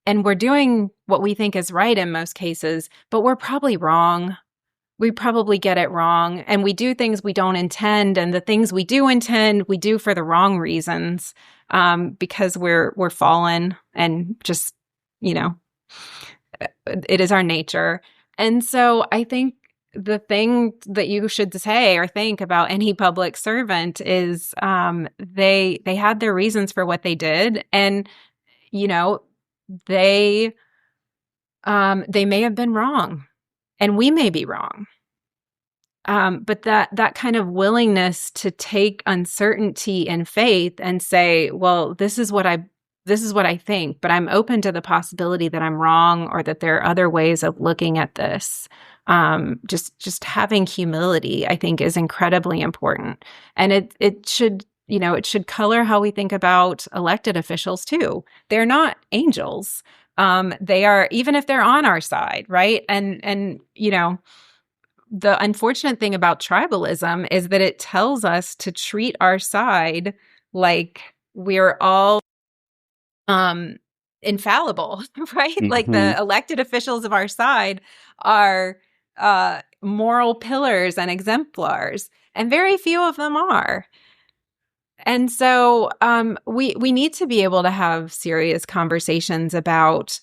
and we're doing what we think is right in most cases, but we're probably wrong. We probably get it wrong. And we do things we don't intend. And the things we do intend, we do for the wrong reasons, because we're fallen and just, you know, it is our nature. And so I think the thing that you should say or think about any public servant is they had their reasons for what they did, and you know they may have been wrong, and we may be wrong. But that kind of willingness to take uncertainty and faith and say, well, this is what I think, but I'm open to the possibility that I'm wrong or that there are other ways of looking at this. Just having humility, I think, is incredibly important, and it should color how we think about elected officials too. They're not angels. They are, even if they're on our side, right? And the unfortunate thing about tribalism is that it tells us to treat our side like we're all infallible, right? Mm-hmm. Like the elected officials of our side are moral pillars and exemplars, and very few of them are. And so we need to be able to have serious conversations about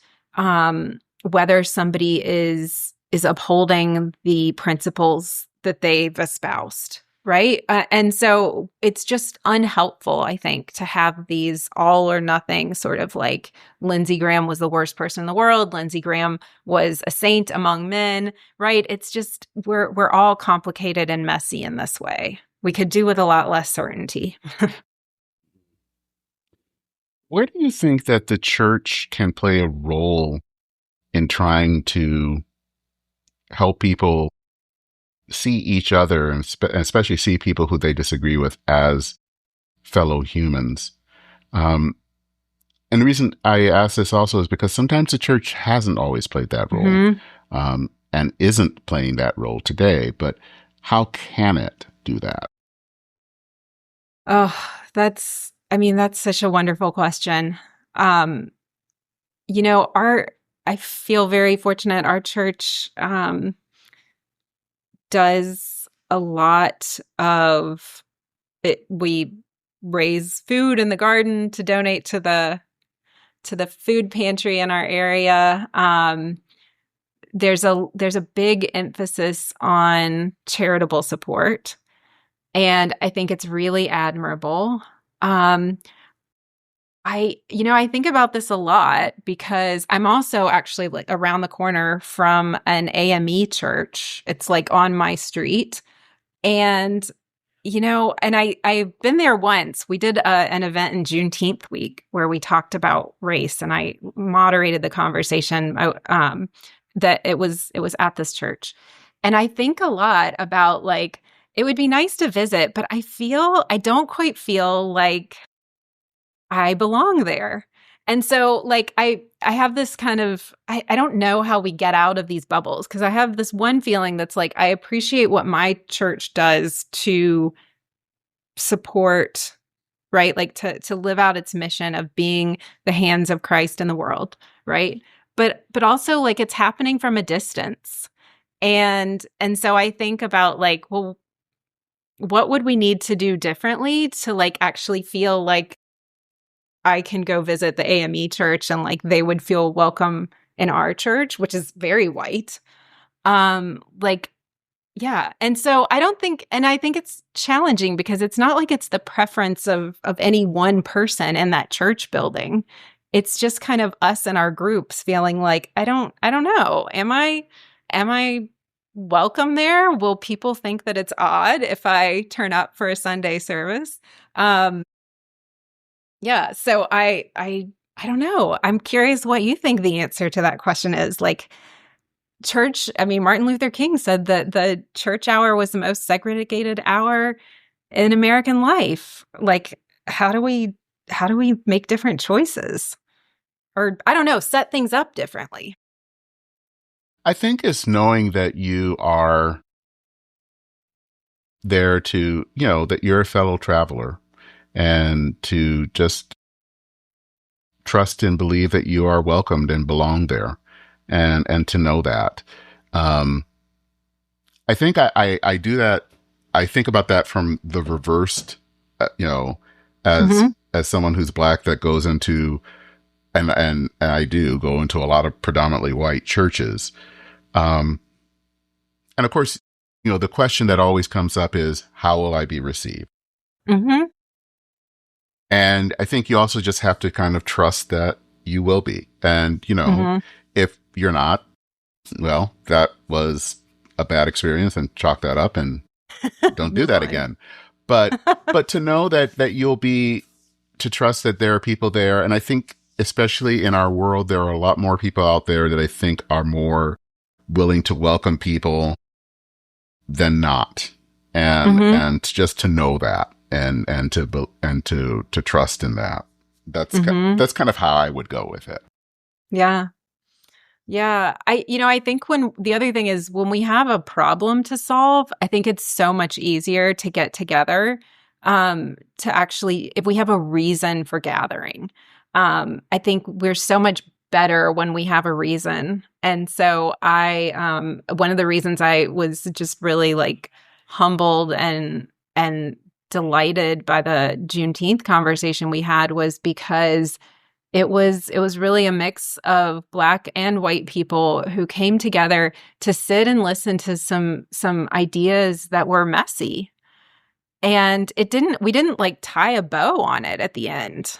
whether somebody is upholding the principles that they've espoused, right? And so it's just unhelpful, I think, to have these all or nothing sort of like Lindsey Graham was the worst person in the world. Lindsey Graham was a saint among men, right? It's just we're all complicated and messy in this way. We could do with a lot less certainty. Where do you think that the church can play a role in trying to help people see each other, and especially see people who they disagree with, as fellow humans? And the reason I ask this also is because sometimes the church hasn't always played that role, Mm-hmm. And isn't playing that role today. But how can it do that? Oh, that's such a wonderful question. I feel very fortunate. Our church does a lot of it. We raise food in the garden to donate to the food pantry in our area. There's a big emphasis on charitable support, and I think it's really admirable. I think about this a lot because I'm also actually like around the corner from an AME church. It's like on my street. And, I've been there once. We did an event in Juneteenth week where we talked about race, and I moderated the conversation that it was at this church. And I think a lot about like, it would be nice to visit, but I don't quite feel like I belong there. And so like I have this kind of I don't know how we get out of these bubbles, because I have this one feeling that's like I appreciate what my church does to support, right? Like to live out its mission of being the hands of Christ in the world, right? But also like it's happening from a distance. And so I think about like, well, what would we need to do differently to like actually feel like I can go visit the AME church and like they would feel welcome in our church, which is very white. Yeah. And so I think it's challenging because it's not like it's the preference of any one person in that church building. It's just kind of us and our groups feeling like, I don't know. Am I welcome there? Will people think that it's odd if I turn up for a Sunday service? Yeah. So I don't know. I'm curious what you think the answer to that question is. Like Martin Luther King said that the church hour was the most segregated hour in American life. Like, how do we make different choices? Or I don't know, set things up differently. I think it's knowing that you are there to, that you're a fellow traveler, and to just trust and believe that you are welcomed and belong there, and to know that. I think I do that. I think about that from the reversed, as someone who's Black that goes into, and I do go into a lot of predominantly white churches. And of course, the question that always comes up is, how will I be received? Mm-hmm. And I think you also just have to kind of trust that you will be. And, Mm-hmm. if you're not, well, that was a bad experience, and chalk that up and don't do Move that on. again. But to know that you'll be, to trust that there are people there. And I think especially in our world, there are a lot more people out there that I think are more willing to welcome people than not. Mm-hmm. And just to know that and to trust in that. Mm-hmm. That's kind of how I would go with it. Yeah. Yeah. I think when the other thing is when we have a problem to solve, I think it's so much easier to get together, to actually, if we have a reason for gathering. I think we're so much better when we have a reason. And so one of the reasons I was just really like humbled and delighted by the Juneteenth conversation we had was because it was really a mix of Black and white people who came together to sit and listen to some ideas that were messy. And we didn't like tie a bow on it at the end.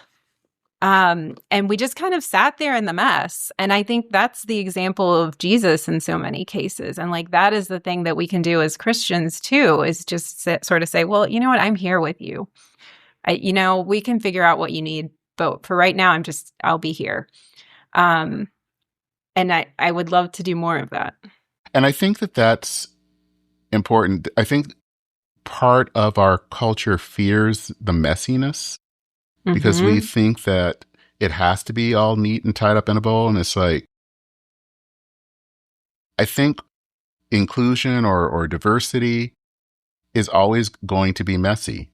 And we just kind of sat there in the mess. And I think that's the example of Jesus in so many cases. And like that is the thing that we can do as Christians too, is just sort of say, well, you know what, I'm here with you. We can figure out what you need, but for right now, I'll be here. And I would love to do more of that. And I think that that's important. I think part of our culture fears the messiness because we Mm-hmm. think that it has to be all neat and tied up in a bowl. And it's like, I think inclusion or diversity is always going to be messy.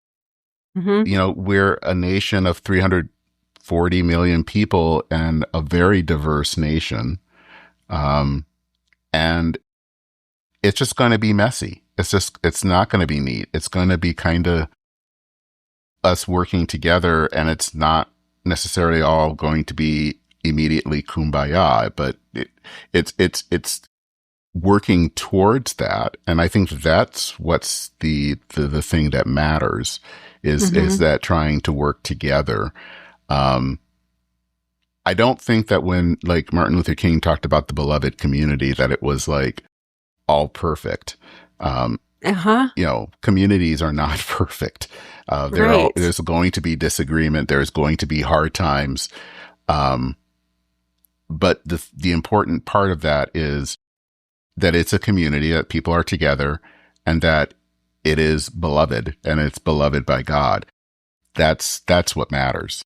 Mm-hmm. We're a nation of 340 million people and a very diverse nation. And it's just going to be messy. It's not going to be neat. It's going to be kind of us working together, and it's not necessarily all going to be immediately kumbaya, but it's working towards that. And I think that's what's the thing that matters is Mm-hmm. that trying to work together. I don't think that when like Martin Luther King talked about the beloved community, that it was like all perfect. Uh-huh. Communities are not perfect. Right. There's going to be disagreement. There's going to be hard times. But the important part of that is that it's a community, that people are together, and that it is beloved, and it's beloved by God. That's what matters.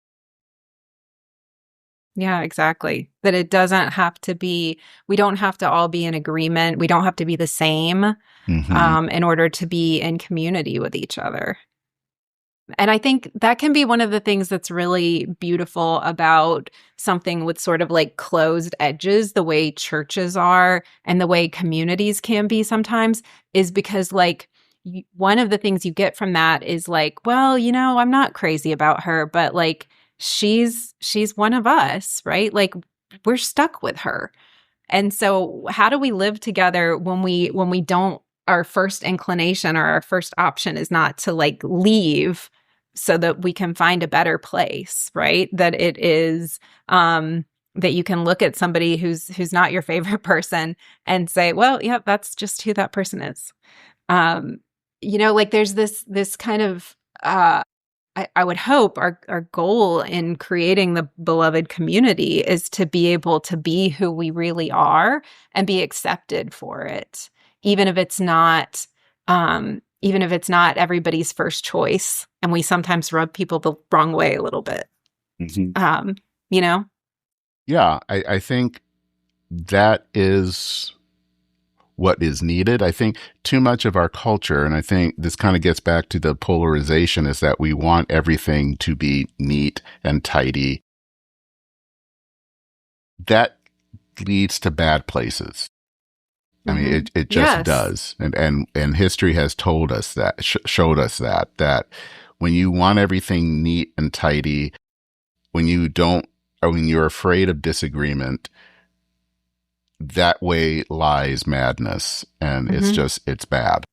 Yeah, exactly. That it doesn't have to be, we don't have to all be in agreement. We don't have to be the same, Mm-hmm. in order to be in community with each other. And I think that can be one of the things that's really beautiful about something with sort of like closed edges, the way churches are and the way communities can be sometimes, is because like one of the things you get from that is like, well, I'm not crazy about her, but like she's one of us, right? Like we're stuck with her. And so how do we live together when we don't, our first inclination or our first option is not to like leave so that we can find a better place, right? That it is that you can look at somebody who's not your favorite person and say, well, yeah, that's just who that person is. Like there's this kind of I would hope our goal in creating the beloved community is to be able to be who we really are and be accepted for it, even if it's not, everybody's first choice, and we sometimes rub people the wrong way a little bit. Mm-hmm. Um, you know, Yeah, I think that is what is needed. I think too much of our culture, and I think this kind of gets back to the polarization, is that we want everything to be neat and tidy. That leads to bad places. I mean, mm-hmm. it just Yes, does. And history has told us that, showed us that when you want everything neat and tidy, when you don't, or when you're afraid of disagreement, that way lies madness, and Hmm. it's bad.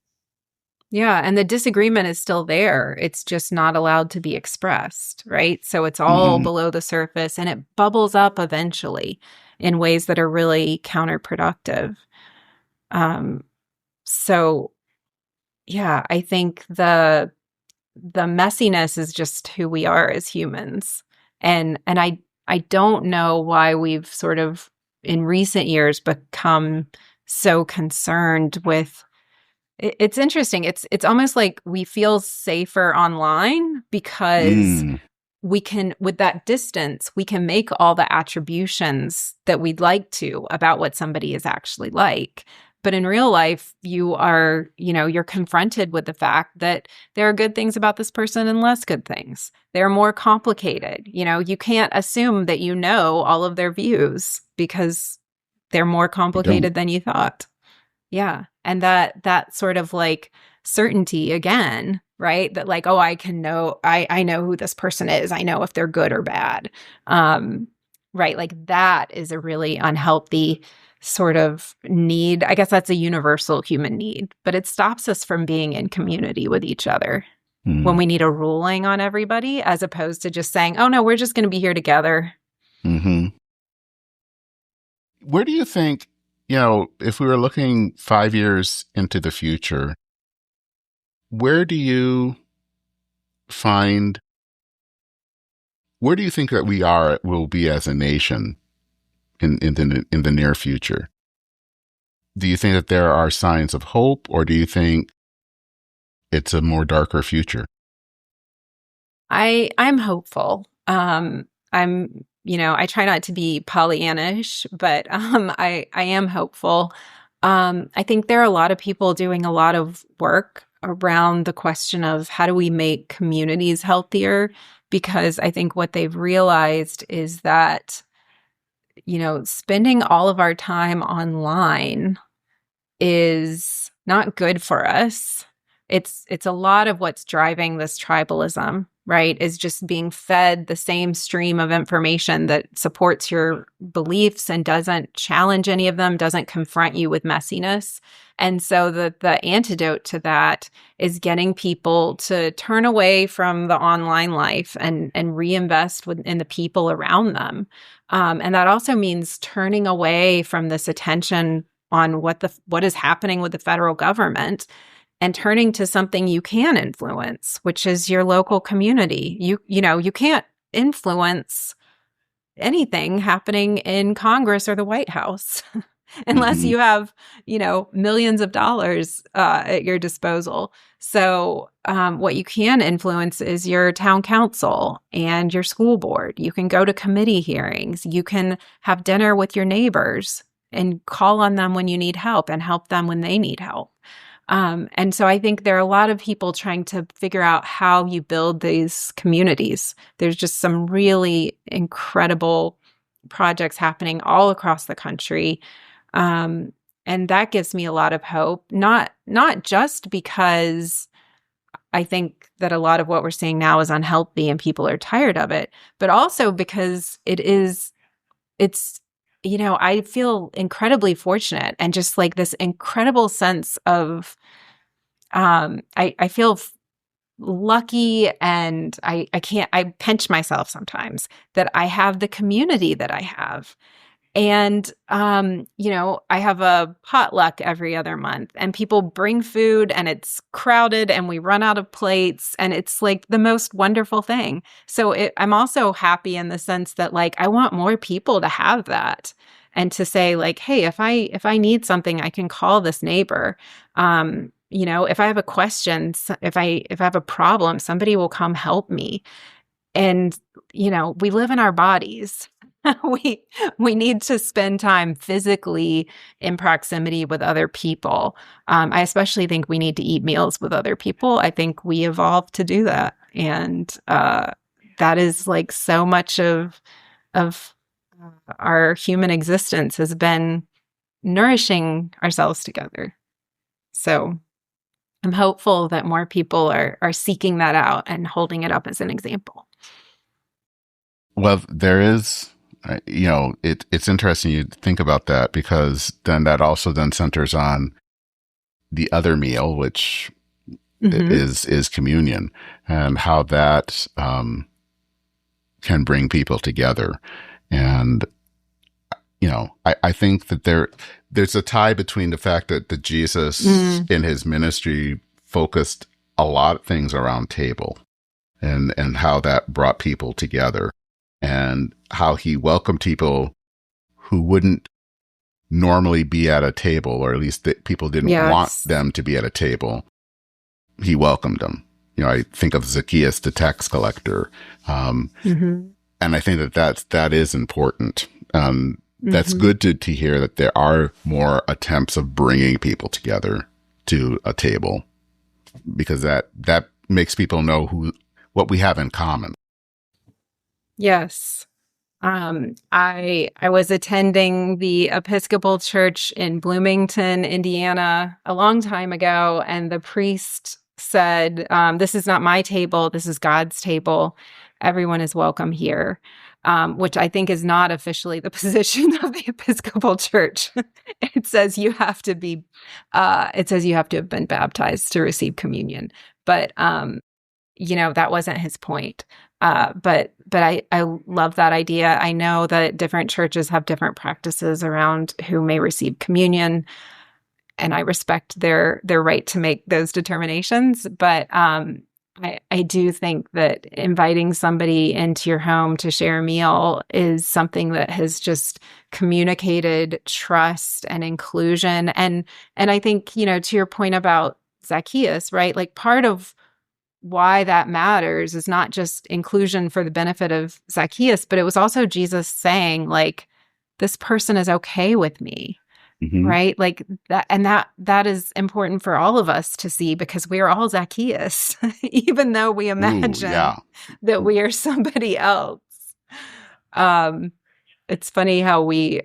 Yeah, and the disagreement is still there. It's just not allowed to be expressed, right? So it's all Mm-mm. below the surface and it bubbles up eventually in ways that are really counterproductive. Um, so yeah, I think the messiness is just who we are as humans. And I don't know why we've sort of in recent years become so concerned with it's interesting. It's almost like we feel safer online because Mm. we can, with that distance, we can make all the attributions that we'd like to about what somebody is actually like. But in real life, you're confronted with the fact that there are good things about this person and less good things. They're more complicated. You can't assume that you know all of their views because they're more You don't. complicated than you thought. Yeah. And that sort of like certainty again, right? That like, oh, I know who this person is. I know if they're good or bad. Um, right. Like that is a really unhealthy sort of need. I guess that's a universal human need, but it stops us from being in community with each other when Mm. we need a ruling on everybody, as opposed to just saying, oh no, we're just going to be here together. Mm-hmm. Where do you think, if we were looking 5 years into the future, where do you find, where do you think that will be as a nation in the near future? Do you think that there are signs of hope, or do you think it's a more darker future? I'm hopeful. I try not to be Pollyannish, but I am hopeful. I think there are a lot of people doing a lot of work around the question of how do we make communities healthier? Because I think what they've realized is that, spending all of our time online is not good for us. It's a lot of what's driving this tribalism, right? Is just being fed the same stream of information that supports your beliefs and doesn't challenge any of them, doesn't confront you with messiness. And so the antidote to that is getting people to turn away from the online life and reinvest in the people around them. And that also means turning away from this attention on what is happening with the federal government and turning to something you can influence, which is your local community. You can't influence anything happening in Congress or the White House unless Mm-hmm. you have, millions of dollars at your disposal. So, what you can influence is your town council and your school board. You can go to committee hearings. You can have dinner with your neighbors and call on them when you need help and help them when they need help. And so I think there are a lot of people trying to figure out how you build these communities. There's just some really incredible projects happening all across the country. Um, and that gives me a lot of hope, not just because I think that a lot of what we're seeing now is unhealthy and people are tired of it, but also because it's I feel incredibly fortunate and just like this incredible sense of I feel lucky and I pinch myself sometimes that I have the community that I have. And, I have a potluck every other month and people bring food and it's crowded and we run out of plates and it's like the most wonderful thing. So I'm also happy in the sense that like, I want more people to have that and to say like, hey, if I need something, I can call this neighbor. If I have a question, if I have a problem, somebody will come help me. And, we live in our bodies. we we need to spend time physically in proximity with other people. I especially think we need to eat meals with other people. I think we evolved to do that, and that is like so much of our human existence has been nourishing ourselves together. So I'm hopeful that more people are seeking that out and holding it up as an example. Well, there is It's interesting you think about that, because then that also then centers on the other meal, which is communion, and how that can bring people together. And I think that there's a tie between the fact that Jesus in his ministry focused a lot of things around table, and how that brought people together, and how he welcomed people who wouldn't normally be at a table, or at least that people didn't want them to be at a table. He welcomed them. I think of Zacchaeus, the tax collector. And I think that is important. That's good to hear that there are more attempts of bringing people together to a table, because that makes people know what we have in common. Yes. I was attending the Episcopal Church in Bloomington, Indiana, a long time ago, and the priest said, "This is not my table. This is God's table. Everyone is welcome here," which I think is not officially the position of the Episcopal Church. It says you have to have been baptized to receive communion, but that wasn't his point. But I love that idea. I know that different churches have different practices around who may receive communion, and I respect their right to make those determinations. But I do think that inviting somebody into your home to share a meal is something that has just communicated trust and inclusion. And I think, to your point about Zacchaeus, right? Like, part of why that matters is not just inclusion for the benefit of Zacchaeus, but it was also Jesus saying, like, this person is okay with me, right? Like that, and that is important for all of us to see, because we are all Zacchaeus, even though we imagine that we are somebody else. It's funny how we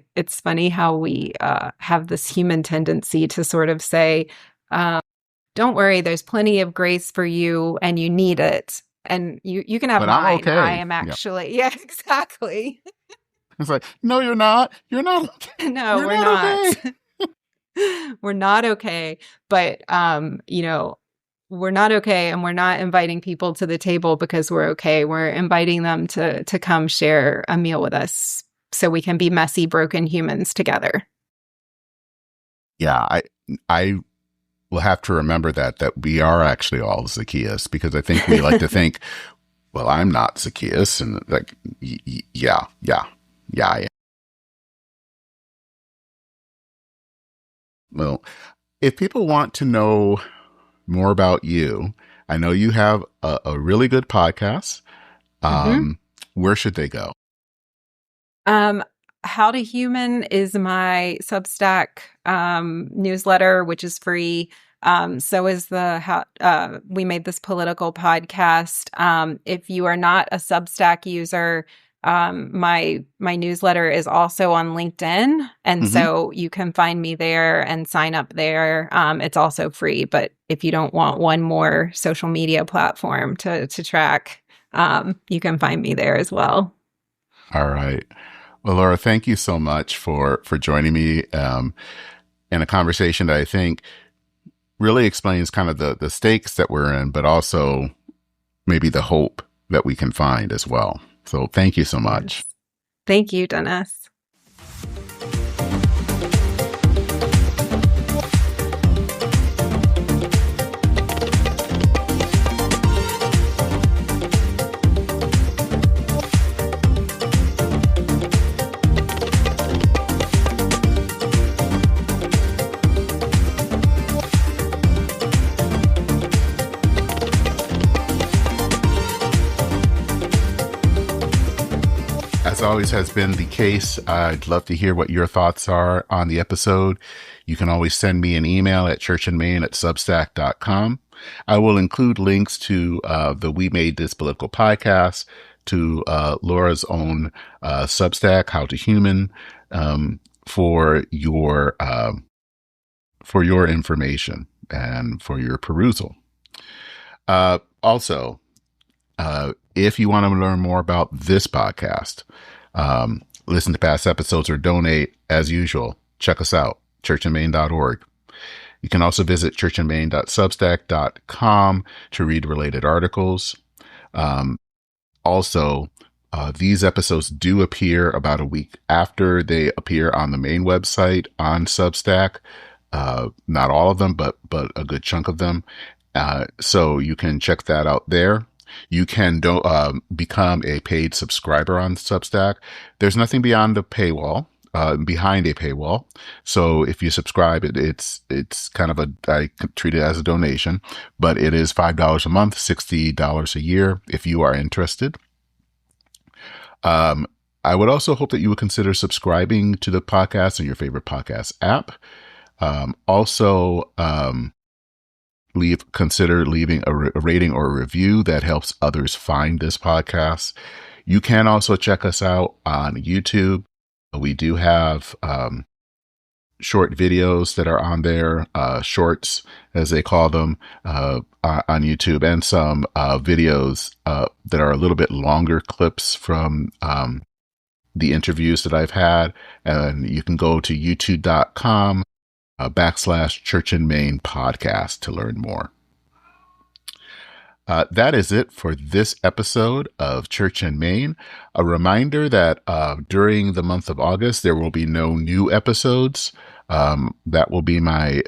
have this human tendency to sort of say, don't worry, there's plenty of grace for you and you need it. And you can have but mine. I'm okay. I am actually, exactly. It's like, no, you're not. You're not okay. No, we're not. Okay. We're not okay. But, we're not okay, and we're not inviting people to the table because we're okay. We're inviting them to come share a meal with us so we can be messy, broken humans together. Yeah, I will have to remember that we are actually all Zacchaeus, because I think we like to think, well, I'm not Zacchaeus, and like, yeah, I am. Well, if people want to know more about you, I know you have a really good podcast. Where should they go? How to Human is my Substack newsletter, which is free. So is We Made This Political podcast. If you are not a Substack user, my newsletter is also on LinkedIn, and so you can find me there and sign up there. It's also free, but if you don't want one more social media platform to track, you can find me there as well. All right. Well, Laura, thank you so much for joining me in a conversation that I think really explains kind of the stakes that we're in, but also maybe the hope that we can find as well. So thank you so much. Thank you, Dennis. As always has been the case, I'd love to hear what your thoughts are on the episode. You can always send me an email at churchandmain@substack.com. I will include links to the We Made This Political podcast, to Laura's own Substack, How to Human, for your information and for your perusal. Also, if you want to learn more about this podcast, listen to past episodes, or donate, as usual, check us out, churchandmain.org. You can also visit churchandmain.substack.com to read related articles. Also, these episodes do appear about a week after they appear on the main website on Substack. Not all of them, but a good chunk of them. So you can check that out there. You can become a paid subscriber on Substack. There's nothing beyond the paywall, behind a paywall. So if you subscribe, it's kind of I treat it as a donation, but it is $5 a month, $60 a year if you are interested. I would also hope that you would consider subscribing to the podcast in your favorite podcast app. Consider leaving a rating or a review that helps others find this podcast. You can also check us out on YouTube. We do have short videos that are on there, shorts as they call them, on YouTube, and some videos that are a little bit longer clips from the interviews that I've had. And you can go to youtube.com /Church and Main podcast to learn more. That is it for this episode of Church and Main. A reminder that during the month of August, there will be no new episodes. That will be my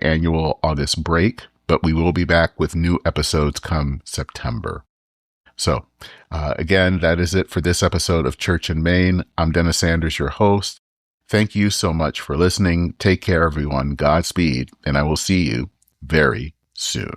annual August break, but we will be back with new episodes come September. So again, that is it for this episode of Church and Main. I'm Dennis Sanders, your host. Thank you so much for listening. Take care, everyone. Godspeed, and I will see you very soon.